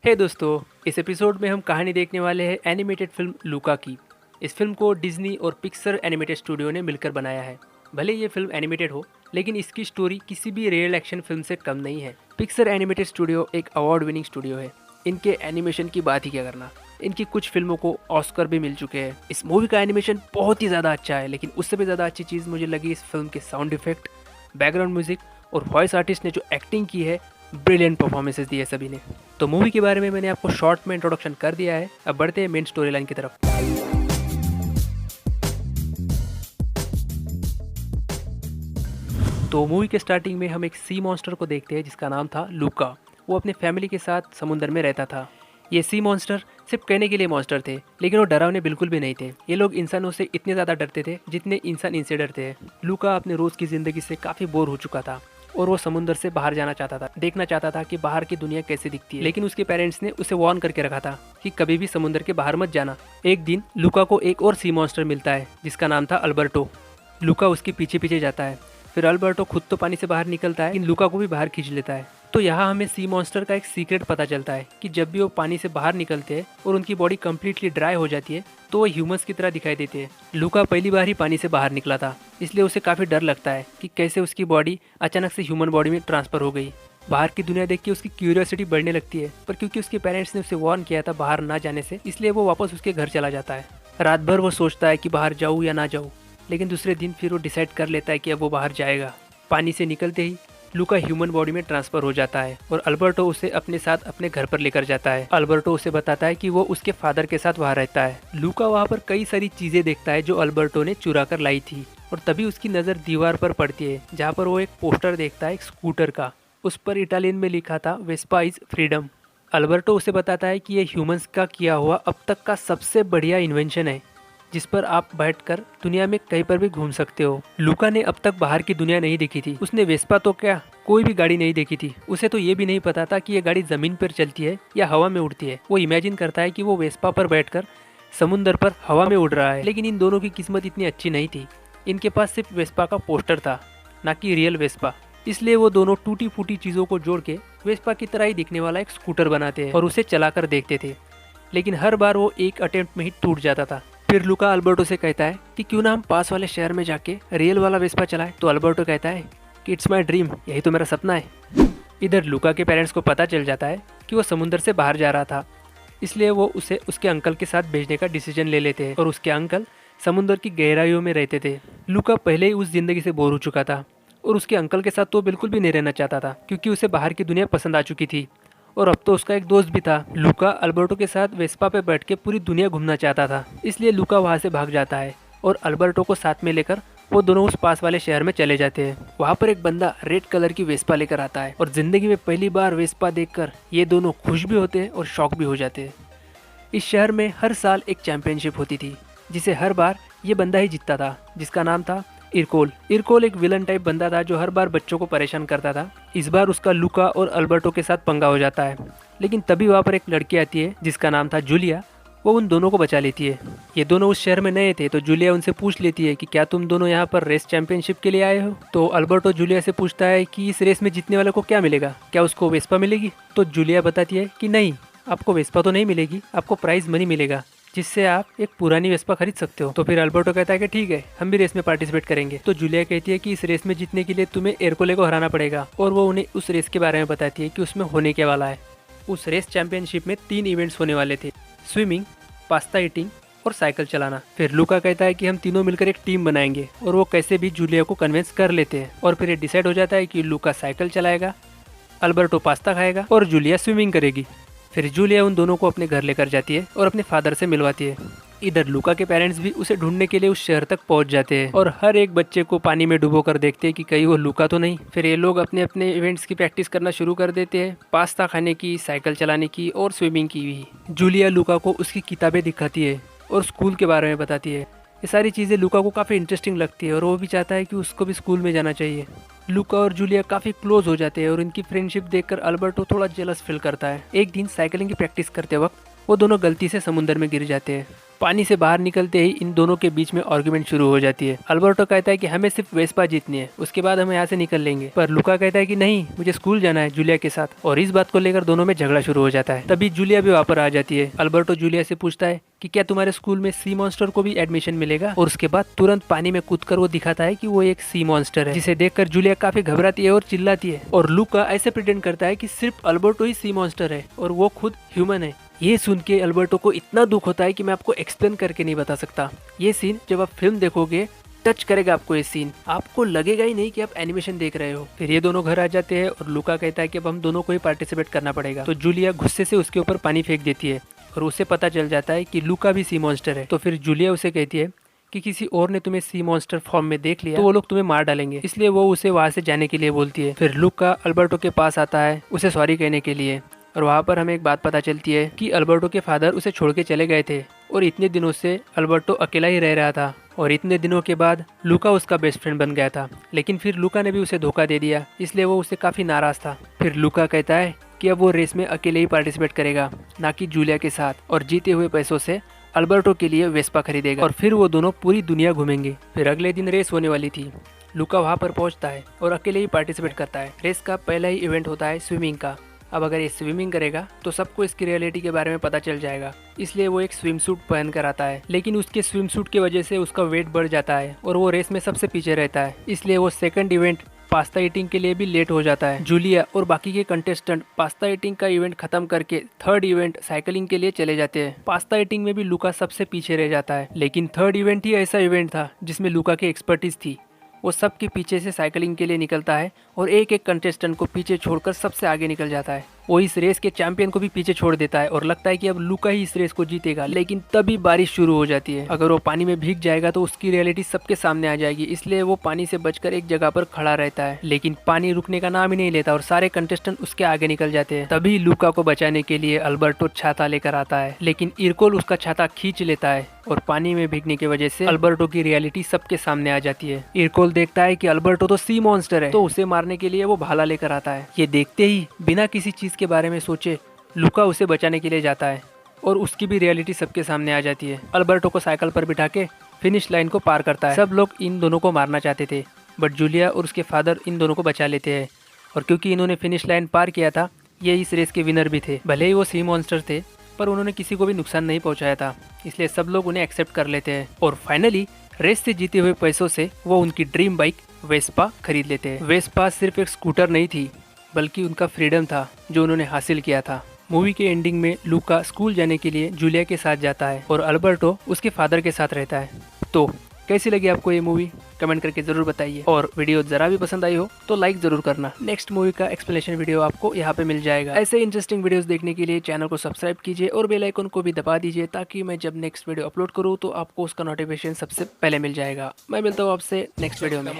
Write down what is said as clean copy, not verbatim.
हे दोस्तों, इस एपिसोड में हम कहानी देखने वाले हैं एनिमेटेड फिल्म लूका की। इस फिल्म को डिज्नी और पिक्सर एनिमेटेड स्टूडियो ने मिलकर बनाया है। भले ये फिल्म एनिमेटेड हो, लेकिन इसकी स्टोरी किसी भी रियल एक्शन फिल्म से कम नहीं है। पिक्सर एनिमेटेड स्टूडियो एक अवार्ड विनिंग स्टूडियो है। इनके एनिमेशन की बात ही क्या करना। इनकी कुछ फिल्मों को ऑस्कर भी मिल चुके हैं। इस मूवी का एनिमेशन बहुत ही ज़्यादा अच्छा है, लेकिन उससे भी ज़्यादा अच्छी चीज़ मुझे लगी इस फिल्म के साउंड इफेक्ट, बैकग्राउंड म्यूजिक और वॉइस आर्टिस्ट ने जो एक्टिंग की है। ब्रिलियंट परफॉर्मेंसेस दी है सभी ने। तो मूवी के बारे में मैंने आपको शॉर्ट में इंट्रोडक्शन कर दिया है। अब बढ़ते हैं मेन स्टोरी लाइन की तरफ। तो मूवी के स्टार्टिंग में हम एक सी मॉन्स्टर को देखते हैं जिसका नाम था लूका। वो अपने फैमिली के साथ समुद्र में रहता था। ये सी मॉन्स्टर सिर्फ कहने के लिए मॉन्स्टर थे, लेकिन वो डरावने बिल्कुल भी नहीं थे। ये लोग इंसानों से इतने ज़्यादा डरते थे जितने इंसान इनसे डरते हैं। लूका अपने रोज़ की ज़िंदगी से काफ़ी बोर हो चुका था और वो समुद्र से बाहर जाना चाहता था, देखना चाहता था कि बाहर की दुनिया कैसे दिखती है। लेकिन उसके पेरेंट्स ने उसे वार्न करके रखा था कि कभी भी समुद्र के बाहर मत जाना। एक दिन लूका को एक और सी मॉन्स्टर मिलता है जिसका नाम था अल्बर्टो। लूका उसके पीछे पीछे जाता है। फिर अल्बर्टो खुद तो पानी से बाहर निकलता है, लेकिन लूका को भी बाहर खींच लेता है। तो यहाँ हमें सी मॉन्स्टर का एक सीक्रेट पता चलता है कि जब भी वो पानी से बाहर निकलते हैं और उनकी बॉडी कम्प्लीटली ड्राई हो जाती है तो वो ह्यूमंस की तरह दिखाई देते हैं। लूका पहली बार ही पानी से बाहर निकला था, इसलिए उसे काफ़ी डर लगता है कि कैसे उसकी बॉडी अचानक से ह्यूमन बॉडी में ट्रांसफ़र हो गई। बाहर की दुनिया देख के उसकी क्यूरियोसिटी बढ़ने लगती है, पर क्योंकि उसके पेरेंट्स ने उसे वार्न किया था बाहर ना जाने से, इसलिए वो वापस उसके घर चला जाता है। रात भर वो सोचता है कि बाहर जाऊँ या ना जाऊँ, लेकिन दूसरे दिन फिर वो डिसाइड कर लेता है कि अब वो बाहर जाएगा। पानी से निकलते ही लूका ह्यूमन बॉडी में ट्रांसफर हो जाता है और अल्बर्टो उसे अपने साथ अपने घर पर लेकर जाता है। अल्बर्टो उसे बताता है कि वो उसके फादर के साथ वहाँ रहता है। लूका वहाँ पर कई सारी चीजें देखता है जो अल्बर्टो ने चुरा कर लाई थी, और तभी उसकी नज़र दीवार पर पड़ती है जहाँ पर वो एक पोस्टर देखता है एक स्कूटर का। उस पर इटालियन में लिखा था वेस्पा इज फ्रीडम। अल्बर्टो उसे बताता है कि ये ह्यूमंस का किया हुआ अब तक का सबसे बढ़िया इन्वेंशन है, जिस पर आप बैठकर दुनिया में कहीं पर भी घूम सकते हो। लूका ने अब तक बाहर की दुनिया नहीं देखी थी। उसने वेस्पा तो क्या, कोई भी गाड़ी नहीं देखी थी। उसे तो ये भी नहीं पता था कि ये गाड़ी जमीन पर चलती है या हवा में उड़ती है। वो इमेजिन करता है कि वो वेस्पा पर बैठकर समुद्र पर हवा में उड़ रहा है। लेकिन इन दोनों की किस्मत इतनी अच्छी नहीं थी। इनके पास सिर्फ वेस्पा का पोस्टर था, ना कि रियल वेस्पा। इसलिए वो दोनों टूटी फूटी चीज़ों को जोड़ के वेस्पा की तरह ही दिखने वाला एक स्कूटर बनाते हैं और उसे चलाकर देखते थे। लेकिन हर बार वो एक अटेम्प्ट में ही टूट जाता था। फिर लूका अल्बर्टो से कहता है कि क्यों ना हम पास वाले शहर में जाके रियल वाला वेस्पा चलाएं। तो अल्बर्टो कहता है कि इट्स माई ड्रीम, यही तो मेरा सपना है। इधर लूका के पेरेंट्स को पता चल जाता है कि वो समुद्र से बाहर जा रहा था, इसलिए वो उसे उसके अंकल के साथ भेजने का डिसीजन ले लेते हैं। और उसके अंकल समुद्र की गहराइयों में रहते थे। लूका पहले ही उस जिंदगी से बोर हो चुका था और उसके अंकल के साथ तो बिल्कुल भी नहीं रहना चाहता था, क्योंकि उसे बाहर की दुनिया पसंद आ चुकी थी। और अब तो उसका एक दोस्त भी था। लूका अल्बर्टो के साथ वेस्पा पे बैठ के पूरी दुनिया घूमना चाहता था, इसलिए लूका वहाँ से भाग जाता है और अल्बर्टो को साथ में लेकर वो दोनों उस पास वाले शहर में चले जाते हैं। वहाँ पर एक बंदा रेड कलर की वेस्पा लेकर आता है और जिंदगी में पहली बार वेस्पा देखकर ये दोनों खुश भी होते हैं और शॉक भी हो जाते हैं। इस शहर में हर साल एक चैंपियनशिप होती थी, जिसे हर बार ये बंदा ही जीतता था, जिसका नाम था इरकोल। इरकोल एक विलन टाइप बंदा था जो हर बार बच्चों को परेशान करता था। इस बार उसका लूका और अल्बर्टो के साथ पंगा हो जाता है, लेकिन तभी वहाँ पर एक लड़की आती है जिसका नाम था जूलिया। वो उन दोनों को बचा लेती है। ये दोनों उस शहर में नए थे, तो जूलिया उनसे पूछ लेती है कि क्या तुम दोनों यहाँ पर रेस चैंपियनशिप के लिए आए हो। तो अल्बर्टो जूलिया से पूछता है कि इस रेस में जीतने वाले को क्या मिलेगा, क्या उसको वेस्पा मिलेगी। तो जूलिया बताती है कि नहीं, आपको वेस्पा तो नहीं मिलेगी, आपको प्राइज मनी मिलेगा, जिससे आप एक पुरानी वेस्पा खरीद सकते हो। तो फिर अल्बर्टो कहता है कि ठीक है, हम भी रेस में पार्टिसिपेट करेंगे। तो जूलिया कहती है कि इस रेस में जीतने के लिए तुम्हें एरकोले को हराना पड़ेगा, और वो उन्हें उस रेस के बारे में बताती है कि उसमें होने के वाला है। उस रेस चैंपियनशिप में 3 इवेंट्स होने वाले थे, स्विमिंग, पास्ता ईटिंग और साइकिल चलाना। फिर लूका कहता है कि हम तीनों मिलकर एक टीम बनाएंगे, और वो कैसे भी जूलिया को कन्विंस कर लेते हैं। और फिर ये डिसाइड हो जाता है कि लूका साइकिल चलाएगा, अल्बर्टो पास्ता खाएगा और जूलिया स्विमिंग करेगी। फिर जूलिया उन दोनों को अपने घर लेकर जाती है और अपने फादर से मिलवाती है। इधर लूका के पेरेंट्स भी उसे ढूंढने के लिए उस शहर तक पहुंच जाते हैं और हर एक बच्चे को पानी में डुबो कर देखते हैं कि कहीं वो लूका तो नहीं। फिर ये लोग अपने अपने इवेंट्स की प्रैक्टिस करना शुरू कर देते हैं, पास्ता खाने की, साइकिल चलाने की और स्विमिंग की भी। जूलिया लूका को उसकी किताबें दिखाती है और स्कूल के बारे में बताती है। ये सारी चीज़ें लूका को काफ़ी इंटरेस्टिंग लगती है और वो भी चाहता है कि उसको भी स्कूल में जाना चाहिए। लूका और जूलिया काफ़ी क्लोज हो जाते हैं और इनकी फ्रेंडशिप देखकर अल्बर्टो थोड़ा जेलस फील करता है। एक दिन साइकिलिंग की प्रैक्टिस करते वक्त वो दोनों गलती से समुद्र में गिर जाते हैं। पानी से बाहर निकलते ही इन दोनों के बीच में आर्गुमेंट शुरू हो जाती है। अल्बर्टो कहता है कि हमें सिर्फ वेस्पा जीतनी है, उसके बाद हम यहाँ से निकल लेंगे। पर लुका कहता है कि नहीं, मुझे स्कूल जाना है जूलिया के साथ, और इस बात को लेकर दोनों में झगड़ा शुरू हो जाता है। तभी जूलिया भी वहाँ पर आ जाती है। अल्बर्टो जूलिया से पूछता है कि क्या तुम्हारे स्कूल में सी मॉन्स्टर को भी एडमिशन मिलेगा, और उसके बाद तुरंत पानी में कूदकर वो दिखाता है कि वो एक सी मॉन्स्टर है, जिसे देखकर जूलिया काफी घबराती है और चिल्लाती है। और लुका ऐसे प्रिटेंड करता है कि सिर्फ अल्बर्टो ही सी मॉन्स्टर है और वो खुद ह्यूमन है। ये सुन के अल्बर्टो को इतना दुख होता है कि मैं आपको एक्सप्लेन करके नहीं बता सकता। ये सीन जब आप फिल्म देखोगे टच करेगा आपको। ये सीन आपको लगेगा ही नहीं कि आप एनिमेशन देख रहे हो। फिर ये दोनों घर आ जाते हैं और लुका कहता है कि अब हम दोनों को ही पार्टिसिपेट करना पड़ेगा। तो जूलिया गुस्से से उसके ऊपर पानी फेंक देती है और उसे पता चल जाता है कि लुका भी सी मॉन्स्टर है। तो फिर जूलिया उसे कहती है कि किसी और ने तुम्हें सी मॉन्स्टर फॉर्म में देख लिया तो वो लोग तुम्हें मार डालेंगे, इसलिए वो उसे वहां से जाने के लिए बोलती है। फिर लुका अल्बर्टो के पास आता है उसे सॉरी कहने के लिए, और वहाँ पर हमें एक बात पता चलती है कि अल्बर्टो के फादर उसे छोड़ के चले गए थे और इतने दिनों से अल्बर्टो अकेला ही रह रहा था। और इतने दिनों के बाद लुका उसका बेस्ट फ्रेंड बन गया था, लेकिन फिर लुका ने भी उसे धोखा दे दिया, इसलिए वो उससे काफ़ी नाराज़ था। फिर लुका कहता है कि अब वो रेस में अकेले ही पार्टिसिपेट करेगा, ना कि जूलिया के साथ, और जीते हुए पैसों से अल्बर्टो के लिए वेस्पा खरीदेगा और फिर वो दोनों पूरी दुनिया घूमेंगे। फिर अगले दिन रेस होने वाली थी। लुका वहाँ पर पहुँचता है और अकेले ही पार्टिसिपेट करता है। रेस का पहला ही इवेंट होता है स्विमिंग का। अब अगर ये स्विमिंग करेगा तो सबको इसकी रियलिटी के बारे में पता चल जाएगा, इसलिए वो एक स्विम सूट पहन कर आता है। लेकिन उसके स्विम सूट की वजह से उसका वेट बढ़ जाता है और वो रेस में सबसे पीछे रहता है, इसलिए वो सेकंड इवेंट पास्ता ईटिंग के लिए भी लेट हो जाता है। जूलिया और बाकी के कंटेस्टेंट पास्ता ईटिंग का इवेंट खत्म करके थर्ड इवेंट साइकिलिंग के लिए चले जाते हैं। पास्ता ईटिंग में भी लुका सबसे पीछे रह जाता है, लेकिन थर्ड इवेंट ही ऐसा इवेंट था जिसमें लुका की एक्सपर्टीज थी। वो सबके पीछे से साइकिलिंग के लिए निकलता है और एक एक कंटेस्टेंट को पीछे छोड़कर सबसे आगे निकल जाता है। वो इस रेस के चैंपियन को भी पीछे छोड़ देता है और लगता है कि अब लुका ही इस रेस को जीतेगा। लेकिन तभी बारिश शुरू हो जाती है। अगर वो पानी में भीग जाएगा तो उसकी रियलिटी सबके सामने आ जाएगी, इसलिए वो पानी से बचकर एक जगह पर खड़ा रहता है। लेकिन पानी रुकने का नाम ही नहीं लेता और सारे कंटेस्टेंट उसके आगे निकल जाते हैं। तभी लुका को बचाने के लिए अल्बर्टो छाता लेकर आता है, लेकिन इरकोल उसका छाता खींच लेता है और पानी में भीगने की वजह से अल्बर्टो की रियलिटी सबके सामने आ जाती है। इरकोल देखता है कि अल्बर्टो तो सी मॉन्स्टर है, तो उसे मारने के लिए वो भाला लेकर आता है। ये देखते ही बिना किसी चीज के बारे में सोचे लुका उसे बचाने के लिए जाता है और उसकी भी रियलिटी सबके सामने आ जाती है। अल्बर्टो को साइकिल पर बिठा के फिनिश लाइन को पार करता है। सब लोग इन दोनों को मारना चाहते थे, बट जूलिया और उसके फादर इन दोनों को बचा लेते हैं, और क्योंकि इन्होंने फिनिश लाइन पार किया था, ये इस रेस के विनर भी थे। भले ही वो सी मॉन्स्टर थे, पर उन्होंने किसी को भी नुकसान नहीं पहुंचाया था, इसलिए सब लोग उन्हें एक्सेप्ट कर लेते हैं। और फाइनली रेस से जीते हुए पैसों से वो उनकी ड्रीम बाइक वेस्पा खरीद लेते हैं। वेस्पा सिर्फ एक स्कूटर नहीं थी, बल्कि उनका फ्रीडम था जो उन्होंने हासिल किया था। मूवी के एंडिंग में लुका स्कूल जाने के लिए जूलिया के साथ जाता है और अल्बर्टो उसके फादर के साथ रहता है। तो कैसी लगी आपको ये मूवी, कमेंट करके जरूर बताइए। और वीडियो जरा भी पसंद आई हो तो लाइक जरूर करना। नेक्स्ट मूवी का एक्सप्लेनेशन वीडियो आपको यहाँ पे मिल जाएगा। ऐसे इंटरेस्टिंग वीडियोस देखने के लिए चैनल को सब्सक्राइब कीजिए और बेल आइकन को भी दबा दीजिए, ताकि मैं जब नेक्स्ट वीडियो अपलोड करूँ तो आपको उसका नोटिफिकेशन सबसे पहले मिल जाएगा। मैं मिलता हूँ आपसे नेक्स्ट वीडियो में।